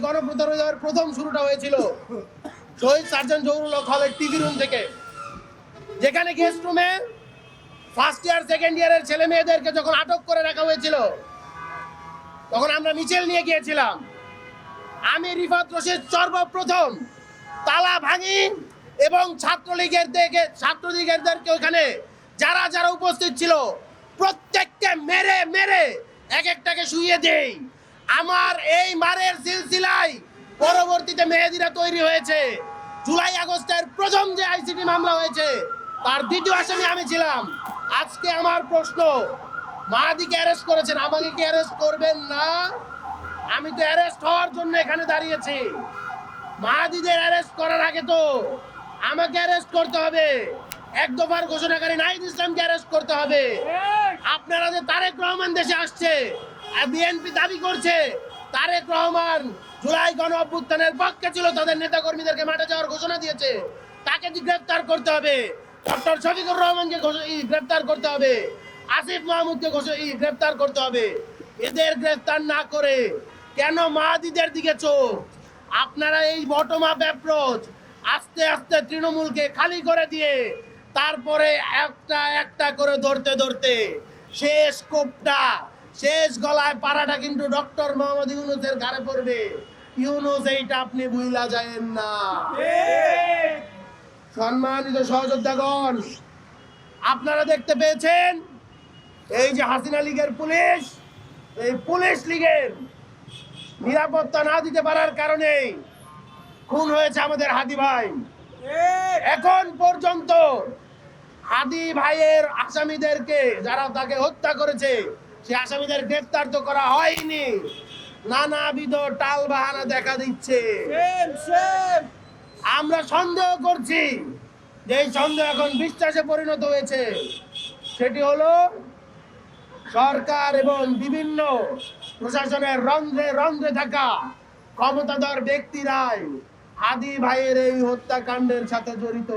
গণপ্রতিরোধের প্রথম শুরুটা হয়েছিল শহীদ সার্জন জহুরুল হক হলের টিভি রুম থেকে, যেখানে গেস্ট রুমে ফার্স্ট ইয়ার সেকেন্ড ইয়ারের ছেলে মেয়েদেরকে যখন আটক করে রাখা হয়েছিল তখন আমরা মিছিল নিয়ে গিয়েছিলাম। আমি রিফাত রশিদ সর্বপ্রথম তালা ভাঙি এবং ছাত্রলীগেরদেরকে ওখানে যারা যারা উপস্থিত ছিল প্রত্যেককে মেরে মেরে এক একটাকে শুইয়ে দেই। আমার এই মারের সিলসিলায় পরবর্তীতে মেহেদিরা তৈরি হয়েছে। জুলাই আগস্টের প্রথম যে আইসিটি মামলা হয়েছে তার দ্বিতীয় আসামি আমি ছিলাম। আজকে আমার প্রশ্ন, মাহাদিকে অ্যারেস্ট করেছেন, আমাকে কি অ্যারেস্ট করবেন না? আমি তো অ্যারেস্ট হওয়ার জন্য এখানে দাঁড়িয়েছি। মাহাদিদের অ্যারেস্ট করার আগে তো আমাকে অ্যারেস্ট করতে হবে। এক দফার ঘোষণাকারী নাহিদ ইসলামকে অ্যারেস্ট করতে হবে। আপনারা যে তারেক রহমান দেশে আসছে, বিএনপি দাবি করছে তারেক রহমান জুলাই গণ অভ্যুত্থানের পক্ষে ছিল, তাদের নেতাকর্মীদেরকে মাঠে যাওয়ার ঘোষণা দিয়েছে, তাকে গ্রেফতার করতে হবে। ডক্টর শফিকুর রহমানকে গ্রেফতার করতে হবে, আসিফ মাহমুদকে গ্রেফতার করতে হবে। এদের গ্রেফতার না করে কেন মাহাদিদের দিকে চোখ? আপনারা এই বটম আপ অ্যাপ্রোচ আস্তে আস্তে তৃণমূলকে খালি করে দিয়ে তারপরে একটা একটা করে ধরতে ধরতে শেষ কোপটা, শেষ গলায় পাড়াটা কিন্তু ডক্টর মোহাম্মদ ইউনূসের ঘাড়ে পড়বে। ইউনূস এইটা আপনি ভুইলা যায়েন না। সম্মানিত সহযোদ্ধাগণ, আপনারা দেখতে পেয়েছেন এই যে হাসিনা লীগের পুলিশ, এই পুলিশ লীগের নিরাপত্তা না দিতে পারার কারণে খুন হয়েছে আমাদের হাদি ভাই। এখন পর্যন্ত হাদি ভাইয়ের আসামিদেরকে, যারা তাকে হত্যা করেছে, সে আসামিদের গ্রেফতার তো করা হয়নি। নানাবিধ টাল বাহানা দেখা দিচ্ছে। আমরা সন্দেহ করছি যে এই সন্দেহ এখন বিশ্বাসে পরিণত হয়েছে। সেটি হলো সরকার এবং বিভিন্ন প্রশাসনের রন্ধ্রে রন্ধ্রে থাকা ক্ষমতাধর ব্যক্তিরাই হাদি ভাইয়ের এই হত্যাকাণ্ডের সাথে জড়িত।